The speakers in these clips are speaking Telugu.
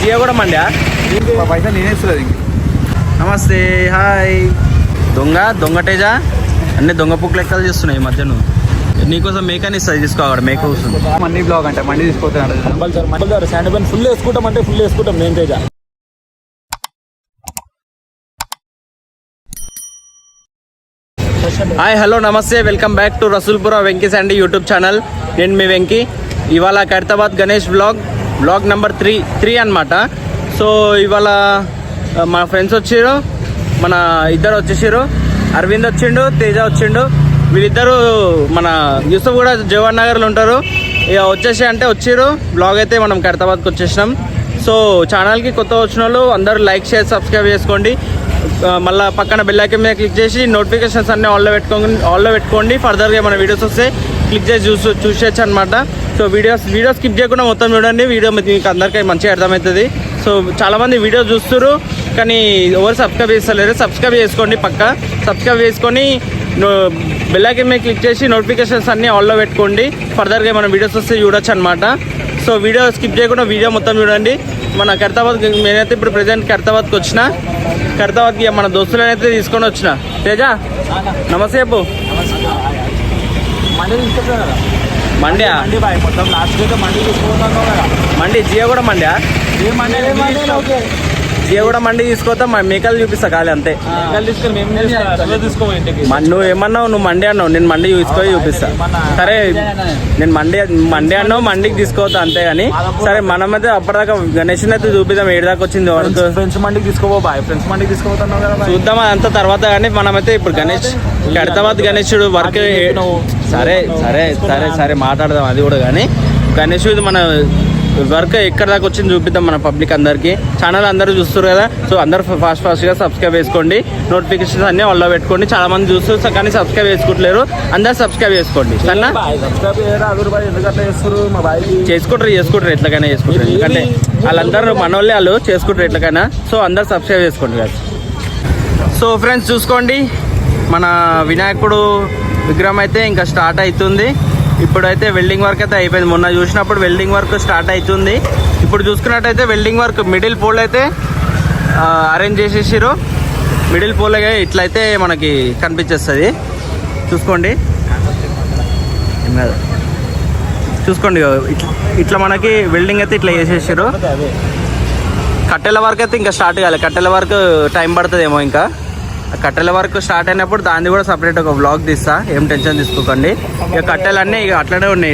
జియో కూడా మండ్యా పైసలు నేనే ఇస్తుంది. నమస్తే హాయ్. దొంగ తేజా అన్ని దొంగ పుక్ లెక్కలు చేస్తున్నాయి ఈ మధ్య. నువ్వు నీకోసం మేకని ఇస్తుంది, తీసుకో. అక్కడ మేక వస్తుంది. మండి బ్లాగ్ అంటే మండి తీసుకుపోతాను. శాండ్ ఫుల్ వేసుకుంటాం అంటే ఫుల్ వేసుకుంటాం. నేను తేజ హాయ్ హలో నమస్తే, welcome back to Rasoolpura Venky Sandy YouTube channel. నేను మీ వెంకీ. ఇవాళ ఖైరతాబాద్ గణేష్ బ్లాగ్ నెంబర్ 3 అనమాట. సో ఇవాళ మా ఫ్రెండ్స్ వచ్చిర్రు, మన ఇద్దరు వచ్చేసారు. అరవింద్ వచ్చిండు, తేజ వచ్చిండు. వీళ్ళిద్దరు మన యూసఫ్ కూడా జవహర్ నగర్లో ఉంటారు. ఇక వచ్చేసి అంటే వచ్చిర్రు. బ్లాగ్ అయితే మనం ఖైరతాబాద్కి వచ్చేసినాం. సో ఛానల్కి కొత్త వచ్చిన వాళ్ళు అందరూ లైక్ షేర్ సబ్స్క్రైబ్ చేసుకోండి. మళ్ళీ పక్కన బెల్ ఐకాన్ మీద క్లిక్ చేసి నోటిఫికేషన్స్ అన్నీ ఆల్లో పెట్టుకోండి. ఫర్దర్గా మన వీడియోస్ వస్తే క్లిక్ చేసి చూసేయచ్చు అనమాట. సో వీడియో స్కిప్ చేయకుండా మొత్తం చూడండి. వీడియో మీకు అందరికీ మంచిగా అర్థమవుతుంది. సో చాలామంది వీడియో చూస్తారు కానీ ఎవరు సబ్స్క్రైబ్ చేస్తలేరు. సబ్స్క్రైబ్ చేసుకోండి, పక్క సబ్స్క్రైబ్ చేసుకొని బెల్ ఐకాన్ మీద క్లిక్ చేసి నోటిఫికేషన్స్ అన్నీ ఆల్లో పెట్టుకోండి. ఫర్దర్గా మన వీడియోస్ వస్తే చూడొచ్చు అనమాట. సో వీడియో స్కిప్ చేయకుండా వీడియో మొత్తం చూడండి. మన ఖైరతాబాద్ నేనైతే ఇప్పుడు ప్రజెంట్ ఖైరతాబాద్కి వచ్చిన. ఖైరతాబాద్కి మన దోస్తులను అయితే తీసుకొని వచ్చిన. తేజ నమస్తే చెప్పు. మండ్యా మొత్తం లాస్ట్ మండి తీసుకుంటాను కదా. మండి జియో కూడా మండ్యా. జియో కూడా మండి తీసుకోతా. మేకలు చూపిస్తా ఖాళీ అంతే. తీసుకొని మేము తీసుకోవాలి ఇంటికి. నువ్వు ఏమన్నావు? నువ్వు మండి అన్నావు, నేను మండి చూపిస్తా. సరే నేను మండి అన్నావు, మండికి తీసుకోవద్దా అంతే. కానీ సరే మనమైతే అప్పటిదాకా గణేష్ అయితే చూపిద్దాం. ఏడుదాకా వచ్చింది వరకు. ఫ్రెండ్స్ మండికి తీసుకోబోబాయ్. ఫ్రెండ్స్ మండికి తీసుకోబోతున్నావు కదా. చూద్దాం అదంతా తర్వాత. కానీ మనమైతే ఇప్పుడు ఖైరతాబాద్ గణేశుడు వర్క్. సరే సరే సరే సరే మాట్లాడదాం అది కూడా. కానీ గణేశుడు మన వర్క్ ఎక్కడ దాకా వచ్చింది చూపిద్దాం మన పబ్లిక్ అందరికీ. ఛానల్ అందరూ చూస్తారు కదా. సో అందరూ ఫాస్ట్గా సబ్స్క్రైబ్ చేసుకోండి. నోటిఫికేషన్స్ అన్నీ వాళ్ళ పెట్టుకోండి. చాలా మంది చూస్తారు కానీ సబ్స్క్రైబ్ చేసుకోవట్లేరు. అందరూ సబ్స్క్రైబ్ చేసుకోండి. సరేనా? చేసుకుంటారు ఎట్లకైనా చేసుకుంటారు. ఎందుకంటే వాళ్ళందరూ మనోళ్ళే, వాళ్ళు చేసుకుంటారు ఎట్లకైనా. సో అందరూ సబ్స్క్రైబ్ చేసుకోండి కదా. సో ఫ్రెండ్స్ చూసుకోండి, మన వినాయకుడు విగ్రహం అయితే ఇంకా స్టార్ట్ అవుతుంది. ఇప్పుడైతే వెల్డింగ్ వర్క్ అయితే అయిపోయింది. మొన్న చూసినప్పుడు వెల్డింగ్ వర్క్ స్టార్ట్ అవుతుంది. ఇప్పుడు చూసుకున్నట్టయితే వెల్డింగ్ వర్క్ మిడిల్ పోల్ అయితే అరేంజ్ చేసేసారు. మిడిల్ పోల్ ఇట్లయితే మనకి కనిపించేస్తుంది. చూసుకోండి ఇట్లా మనకి వెల్డింగ్ అయితే ఇట్లా చేసేసారు. కట్టెల వర్క్ అయితే ఇంకా స్టార్ట్ కాలేదు. కట్టెల వర్క్ టైం పడుతుందేమో. ఇంకా కట్టెల వర్క్ స్టార్ట్ అయినప్పుడు దాన్ని కూడా సపరేట్ ఒక వ్లాగ్ తీస్తా. ఏం టెన్షన్ తీసుకోకండి. ఇక కట్టెలన్నీ ఇక అట్లనే ఉన్నాయి.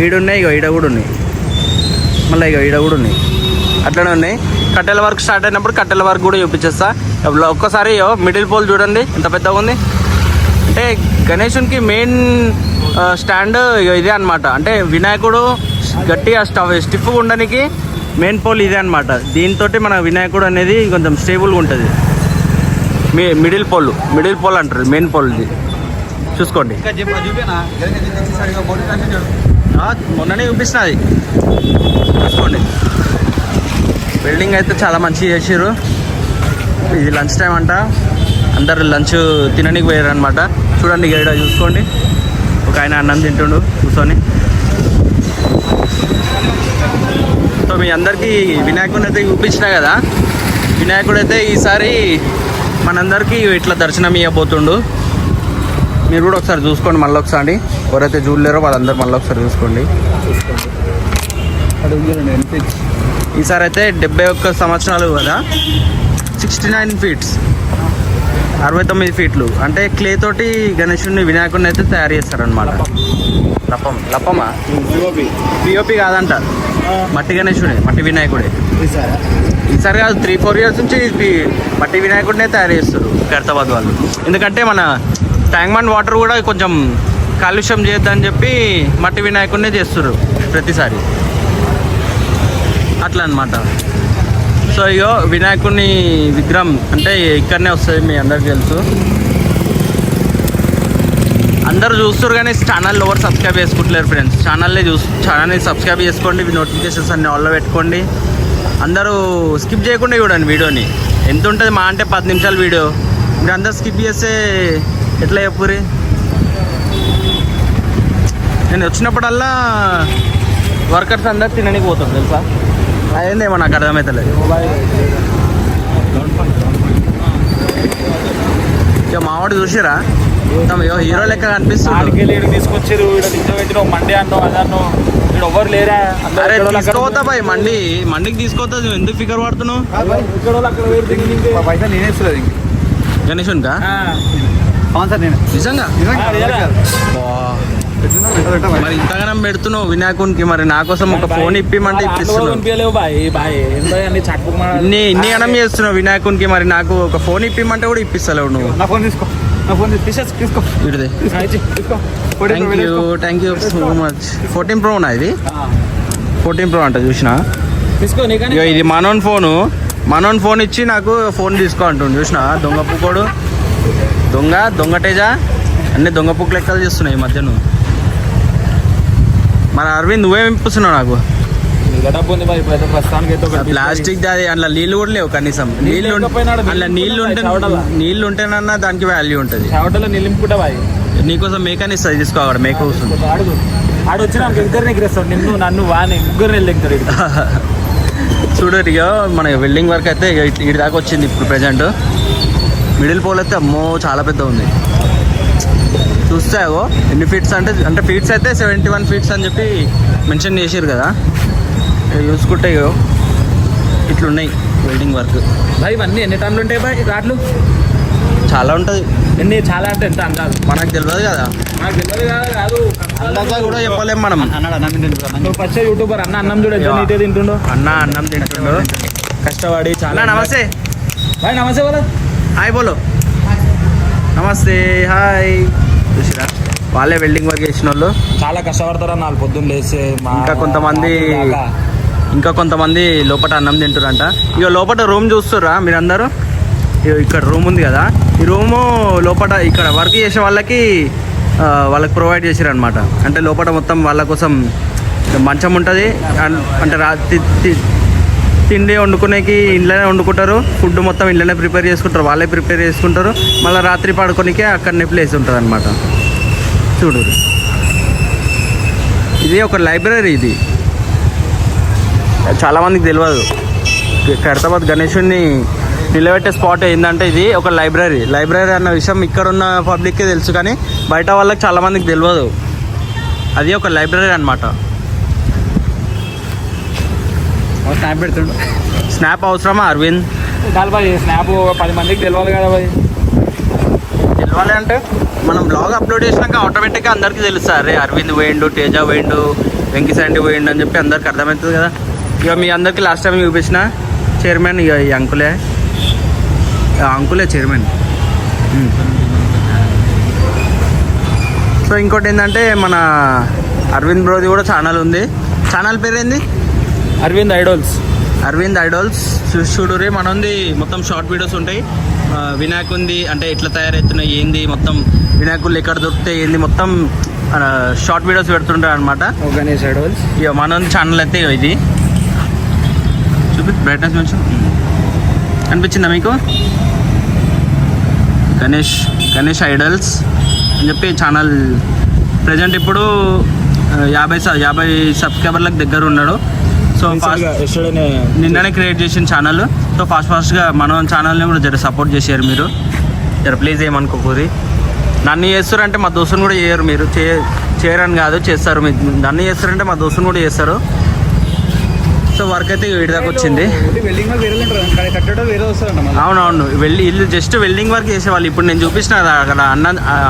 ఈడున్నాయి, ఈడ కూడా ఉన్నాయి. మళ్ళీ ఈడ కూడా ఉన్నాయి, అట్లనే ఉన్నాయి. కట్టెల వర్క్ స్టార్ట్ అయినప్పుడు కట్టెల వర్క్ కూడా చూపించేస్తా. ఒక్కసారి మిడిల్ పోల్ చూడండి ఎంత పెద్దగా ఉంది. అంటే గణేశునికి మెయిన్ స్టాండ్ ఇదే అనమాట. అంటే వినాయకుడు గట్టిగా స్టిఫ్గా ఉండడానికి మెయిన్ పోల్ ఇదే అనమాట. దీంతో మన వినాయకుడు అనేది కొంచెం స్టేబుల్గా ఉంటుంది. మిడిల్ పోల్ అంటారు మెయిన్ పోల్. ఇది చూసుకోండి. మొన్ననే చూపిస్తున్నది. చూసుకోండి బిల్డింగ్ అయితే చాలా మంచిగా చేసారు. ఇది లంచ్ టైం అంట. అందరు లంచ్ తినడానికి పోయారు అనమాట. చూడండి ఇక్కడ చూసుకోండి. ఒక ఆయన అన్నం తింటుండు కూర్చొని. సో మీ అందరికీ వినాయకుడిని అయితే చూపించిన కదా. వినాయకుడు అయితే ఈసారి మనందరికీ ఇట్లా దర్శనం ఇవ్వబోతుండు. మీరు కూడా ఒకసారి చూసుకోండి. మళ్ళీ ఒకసారి ఎవరైతే చూడలేరో వాళ్ళందరూ మళ్ళీ ఒకసారి చూసుకోండి. ఈసారి అయితే 71 సంవత్సరాలు కదా. 69 ఫీట్స్ 69 ఫీట్లు. అంటే క్లే తోటి గణేశుడిని వినాయకుడిని అయితే తయారు చేస్తారనమాట. లప్పమా పిఓపి కాదంట. మట్టి గణేశుడే, మట్టి వినాయకుడే. ఈసారి కాదు 3-4 ఇయర్స్ నుంచి మట్టి వినాయకుడినే తయారు చేస్తారు ఖైరతాబాద్ వాళ్ళు. ఎందుకంటే మన ట్యాంక్బండ్ వాటర్ కూడా కొంచెం కాలుష్యం చేయొద్దని చెప్పి మట్టి వినాయకుడినే చేస్తారు ప్రతిసారి. అట్లా అనమాట. సో ఇగో వినాయకుడిని విగ్రహం అంటే ఇక్కడనే వస్తుంది. మీ అందరికీ తెలుసు. అందరూ చూస్తారు కానీ ఛానల్ ఎవరు సబ్స్క్రైబ్ చేసుకుంటలేరు ఫ్రెండ్స్. ఛానల్ని సబ్స్క్రైబ్ చేసుకోండి. నోటిఫికేషన్స్ అన్నీ ఆల్లో పెట్టుకోండి. అందరూ స్కిప్ చేయకుండా చూడండి వీడియోని. ఎంత ఉంటుంది మా అంటే 10 నిమిషాల వీడియో. మీరు అందరు స్కిప్ చేస్తే ఎట్లా చెప్పురి. నేను వచ్చినప్పుడల్లా వర్కర్స్ అందరు తినడానికి పోతాం తెలుసా. అదేందేమో నాకు అర్థమవుతలేదు. ఇక మావాడు చూసిరా హీరో లెక్క కనిపిస్తుంది. ఆడికి లేడు తీసుకొచ్చారు ఇక్కడ నిజం మండి అన్నావు అదన్నో ఇక్కడ ఎవరు లేరా. అరే తీసుకోవద్దా బాయ్ మండికి తీసుకోవద్దా, నువ్వు ఎందుకు ఫిగర్ పడుతున్నావు? ఇక్కడ అక్కడ వేరు దిగింది. మా పైసలు నేనే ఇస్తున్నా దీనికి. గణేషునికా అవును సార్ నేను నిజంగా? మరి ఇంతగానం పెడుతున్నావు వినాయకునికి, మరి నా కోసం ఒక ఫోన్ ఇప్పిమంటే ఇప్పిస్తున్నావు. ఇన్ని గణం చేస్తున్నావు వినాయకునికి, మరి నాకు ఒక ఫోన్ ఇప్పిమంటే కూడా ఇప్పిస్తలేవు నువ్వు. నా ఫోన్ తీసుకో, నా ఫోన్ తీసుకో. ఇటుదే. Thank you so much. 14 Pro నా ఇది? 14 Pro అంట చూసిన. ఇగో ఇది మనోన్ ఫోన్ ఇచ్చి నాకు ఫోన్ తీసుకో అంటుండు చూసిన. దొంగ పుకోడు, దొంగటేజా అన్ని దొంగ పుక్ లెక్కలు చేస్తున్నాయి ఈ మధ్య నువ్వు. మరి అరవింద్ నువ్వేం ఇప్పిస్తున్నావు నాకు? ప్లాస్టిక్ అది అందులో నీళ్ళు కూడా లేవు కనీసం. నీళ్ళు ఉంటేనన్నా దానికి వాల్యూ ఉంటుంది. నీకోసం మేకని ఇస్తుంది, తీసుకో. అక్కడ మేక వస్తుంది. చూడు ఇక మన వెల్డింగ్ వర్క్ అయితే ఇటు దాకా వచ్చింది ఇప్పుడు ప్రెజెంట్. మిడిల్ పోల్ అయితే అమ్మో చాలా పెద్ద ఉంది. చూస్తాయో ఎన్ని ఫీట్స్ అంటే ఫీట్స్ అయితే 71 feet అని చెప్పి మెన్షన్ చేసారు కదా. చూసుకుంటే ఇట్లున్నాయి వెల్డింగ్ వర్క్. బాయ్ ఇవన్నీ ఎన్ని టన్నులు ఉంటాయి బాయ్ రాట్లు? చాలా ఉంటుంది. చాలా అంటే ఎంత అందాలు మనకు తెలియదు కదా. నాకు తెలియదు కాదు అందాజా కూడా చెప్పలేము మనం. నువ్వు ఫస్ట్ యూట్యూబర్ అన్నం చూడ నీటే తింటుండో. అన్నం తింటుండో కష్టపడి చాలా. నమస్తే బాయ్. నమస్తే బోలో. హాయ్ బోలో. నమస్తే హాయ్. చూసిరా వాళ్ళే వెల్డింగ్ వర్క్ చేసిన వాళ్ళు చాలా కష్టపడతారు అన్న వాళ్ళు పొద్దున్న లేస్తే. ఇంకా కొంతమంది లోపల అన్నం తింటారంట. ఇక లోపల రూమ్ చూస్తుర్రా మీరందరూ? ఇక్కడ రూమ్ ఉంది కదా, ఈ రూము లోపల ఇక్కడ వర్క్ చేసే వాళ్ళకి ప్రొవైడ్ చేసారు అనమాట. అంటే లోపల మొత్తం వాళ్ళ కోసం మంచం ఉంటుంది. అంటే తిండి వండుకునేకి ఇంట్లోనే వండుకుంటారు. ఫుడ్ మొత్తం ఇంట్లోనే ప్రిపేర్ చేసుకుంటారు, వాళ్ళే ప్రిపేర్ చేసుకుంటారు. మళ్ళీ రాత్రి పడుకోనికే అక్కడనే ప్లేస్ ఉంటుంది అనమాట. చూడు ఇది ఒక లైబ్రరీ. ఇది చాలామందికి తెలియదు. ఖైరతాబాద్ గణేశుడిని నిలబెట్టే స్పాట్ ఏంటంటే ఇది ఒక లైబ్రరీ అన్న విషయం ఇక్కడ ఉన్న పబ్లిక్కే తెలుసు, కానీ బయట వాళ్ళకి చాలామందికి తెలియదు. అది ఒక లైబ్రరీ అనమాట. స్నాప్ పెడుతుండు. స్నాప్ అవసరమా అరవింద్? స్నాప్ 10 మందికి తెలియాలి కదా బాయ్. తెలియాలి అంటే మనం బ్లాగ్ అప్లోడ్ చేసినాక ఆటోమేటిక్గా అందరికీ తెలుస్తుంది. అరే అరవింద్ పోయిండు, తేజ పోయిండు, వెంకీ శాండీ పోయిండు అని చెప్పి అందరికి అర్థమవుతుంది కదా. ఇక మీ అందరికీ లాస్ట్ టైం చూపించిన చైర్మన్ ఇక ఈ అంకులే చైర్మన్. సో ఇంకోటి ఏంటంటే మన అరవింద్ బ్రోది కూడా ఛానల్ ఉంది. ఛానల్ పేరు ఏంది? అరవింద్ ఐడల్స్. చూడురే మనది మొత్తం షార్ట్ వీడియోస్ ఉంటాయి. వినాయకుంది అంటే ఎట్లా తయారవుతున్నాయి ఏంది, మొత్తం వినాయకులు ఎక్కడ దొరుకుతాయి ఏంది, మొత్తం షార్ట్ వీడియోస్ పెడుతుంటారు అనమాట. గణేష్ ఐడల్స్. ఇక మన ఛానల్ అయితే ఇది చూపి బ్రైట్నెస్ కొంచెం అనిపించిందా మీకు? గణేష్ ఐడల్స్ అని చెప్పి ఛానల్ ప్రజెంట్ ఇప్పుడు 50 సబ్స్క్రైబర్లకు దగ్గర ఉన్నాడు. సో నిన్ననే క్రియేట్ చేసిన ఛానల్. సో ఫాస్ట్గా మన ఛానల్ని కూడా జర సపోర్ట్ చేశారు మీరు. జర ప్లీజ్ ఏమనుకోకూరి. నన్ను చేస్తారంటే మా దోస్తుని కూడా చేయరు. మీరు చేయరని కాదు, చేస్తారు. నన్ను చేస్తారంటే మా దోస్తుని కూడా చేస్తారు. సో వర్క్ అయితే వీడి దాకా వచ్చింది. అవునవును వీళ్ళు జస్ట్ వెల్డింగ్ వర్క్ చేసేవాళ్ళు. ఇప్పుడు నేను చూపించిన అక్కడ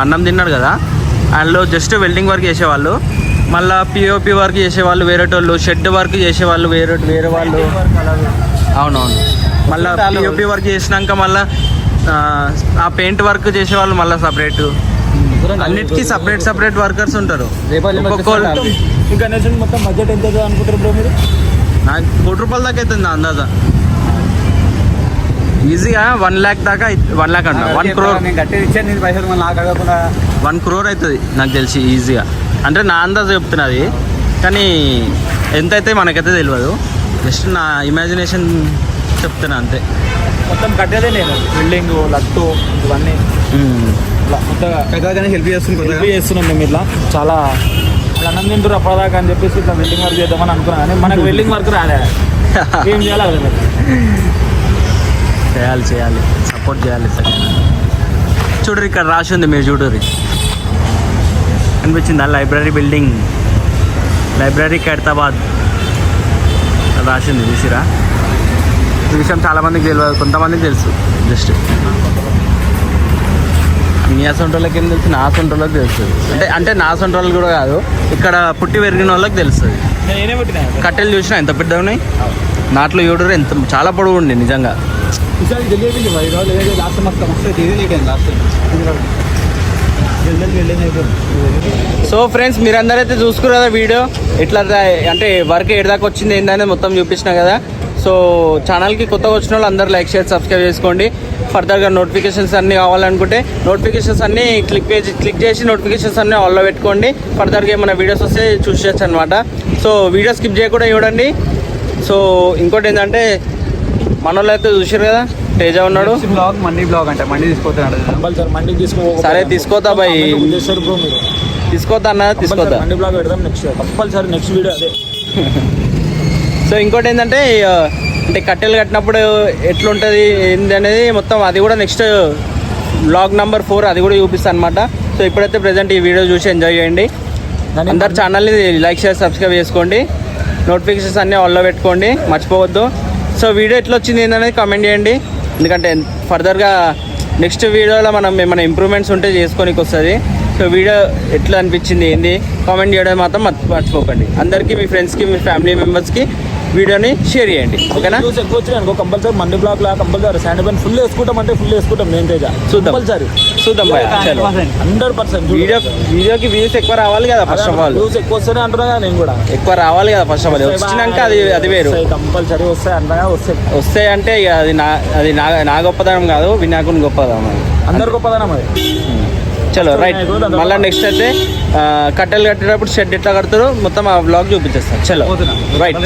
అన్నం తిన్నాడు కదా, అందులో జస్ట్ వెల్డింగ్ వర్క్ చేసేవాళ్ళు. మళ్ళీ పిఓపి వర్క్ చేసేవాళ్ళు వేరేటోళ్ళు, షెడ్ వర్క్ చేసేవాళ్ళు వేరే వాళ్ళు. అవునవును. మళ్ళీ పిఓపి వర్క్ చేసినాక మళ్ళీ ఆ పెయింట్ వర్క్ చేసేవాళ్ళు మళ్ళీ సపరేట్. అన్నిటికీ సపరేట్ వర్కర్స్ ఉంటారు. మొత్తం బడ్జెట్ ఎంత అనుకుంటారు బ్రో మీరు? నాకు 1 కోటి రూపాయల దాకా అవుతుంది అందాజా. ఈజీగా 1 lakh దాకా 1 lakh అంట 1 crore. 1 crore అవుతుంది నాకు తెలిసి ఈజీగా. అంటే నా అందాజ చెప్తున్నది, కానీ ఎంత అయితే మనకైతే తెలియదు. జస్ట్ నా ఇమాజినేషన్ చెప్తున్నా అంతే. మొత్తం కట్టేదే నేను బిల్డింగ్ లట్టు ఇవన్నీ హెల్ప్ చేస్తున్నాం మేము. ఇట్లా చాలా అన్నం తింటారు అప్పటిదాకా అని చెప్పేసి ఇట్లా వెల్డింగ్ వర్క్ చేద్దామని అనుకున్నాను, కానీ మనకు వెల్డింగ్ వర్క్ రాలే. ఏం చేయాలి అర్థం కాదు. చేయాలి సపోర్ట్ చేయాలి సార్. చూడరు ఇక్కడ రాసి ఉంది, మీరు చూడరు అనిపించిందా? లైబ్రరీ బిల్డింగ్, లైబ్రరీ ఖైరతాబాద్ రాసి ఉంది, చూసిరా? ఈ విషయం చాలామందికి తెలియదు, కొంతమందికి తెలుసు. జస్ట్ మీ అసొంటోళ్ళకి ఏం తెలుసు, నా అసొంటోళ్ళకి తెలుస్తుంది. అంటే నా అసొంటోళ్ళకి కూడా కాదు, ఇక్కడ పుట్టి పెరిగిన వాళ్ళకి తెలుస్తుంది. నేనే పుట్టినా కట్టెలు చూసినా ఎంత పెద్దగా ఉన్నాయి, నాట్లో చూడరు ఎంత చాలా పొడవు ఉండే నిజంగా. ఈసారి తెలియదు మరి లేదు లాస్ట్ మస్తు మస్తు తెలియదు లాస్ట్ సో ఫ్రెండ్స్, మీరందరైతే చూసుకురు కదా వీడియో ఎట్లా అంటే వర్క్ ఎడదాకా వచ్చింది ఏందనేది మొత్తం చూపించిన కదా. సో ఛానల్కి కొత్తగా వచ్చిన వాళ్ళు అందరూ లైక్ షేర్ సబ్స్క్రైబ్ చేసుకోండి. ఫర్దర్గా నోటిఫికేషన్స్ అన్నీ కావాలనుకుంటే నోటిఫికేషన్స్ అన్నీ క్లిక్ చేసి నోటిఫికేషన్స్ అన్నీ ఆన్లో పెట్టుకోండి. ఫర్దర్గా ఏమైనా వీడియోస్ వస్తే చూసేయచ్చు అనమాట. సో వీడియో స్కిప్ చేయకుండా చూడండి. సో ఇంకోటి ఏంటంటే మన వాళ్ళు అయితే చూసారు కదా, తేజ ఉన్నాడు. బ్లాగ్ మండీ బ్లాగ్ అంటే మండీ తీసుకుపోతున్నాడు. కంపల్సరీ మండికి తీసుకో. సరే తీసుకోతా బాయ్, బ్రో మీరు తీసుకోతా అన్న, తీసుకోతా. మండి బ్లాగ్ పెడదాం నెక్స్ట్, కంపల్సరీ నెక్స్ట్ వీడియో అదే. సో ఇంకోటి ఏంటంటే అంటే కట్టెలు కట్టినప్పుడు ఎట్లుంటుంది ఏంది అనేది మొత్తం అది కూడా నెక్స్ట్ బ్లాగ్ నెంబర్ 4 అది కూడా చూపిస్తాను అనమాట. సో ఇప్పుడైతే ప్రజెంట్ ఈ వీడియో చూసి ఎంజాయ్ చేయండి. అందరు ఛానల్ని లైక్ షేర్ సబ్స్క్రైబ్ చేసుకోండి, నోటిఫికేషన్స్ అన్నీ ఆన్లో పెట్టుకోండి, మర్చిపోవద్దు. సో వీడియో ఎట్లా వచ్చింది ఏందనేది కామెంట్ చేయండి, ఎందుకంటే ఫర్దర్గా నెక్స్ట్ వీడియోలో మనం ఏమైనా ఇంప్రూవ్మెంట్స్ ఉంటే చేసుకోనికి వస్తుంది. సో వీడియో ఎట్లా అనిపించింది ఏంది కామెంట్ చేయడం మాత్రం మర్చిపోకండి. అందరికీ మీ ఫ్రెండ్స్కి మీ ఫ్యామిలీ మెంబర్స్కి వీడియోని షేర్ చేయండి, ఓకేనా? వ్యూస్ ఎక్కువ వచ్చినాయి అనుకో కంపల్సరీ మండి బ్లాగ్ లా కంపల్సరీ శాండ్ పైన ఫుల్ వేసుకుంటాం, అంటే ఫుల్ వేసుకుంటాం. నేను తేజ చూద్దాం. కంపల్సరీ చూద్దాం భయ, చలో 100% వీడియోకి వ్యూస్ ఎక్కువ రావాలి కదా ఫస్ట్ ఆఫ్ ఆల్. వ్యూస్ ఎక్కువ వస్తేనే అంటున్నా కదా నేను కూడా. ఎక్కువ రావాలి కదా ఫస్ట్ ఆఫ్ ఆల్, వచ్చినాక అది వేరు. కంపల్సరీ వస్తాయి అంటగా వస్తాయి అంటే ఇక అది నా గొప్పదనం కాదు, వినాయకుని గొప్పదనం. అందరు గొప్పదనం అది. చలో రైట్, మళ్ళీ నెక్స్ట్ అయితే కట్టెలు కట్టేటప్పుడు షెడ్ ఎట్లా కడతారో మొత్తం ఆ బ్లాగ్ చూపించేస్తాను. చలో రైట్.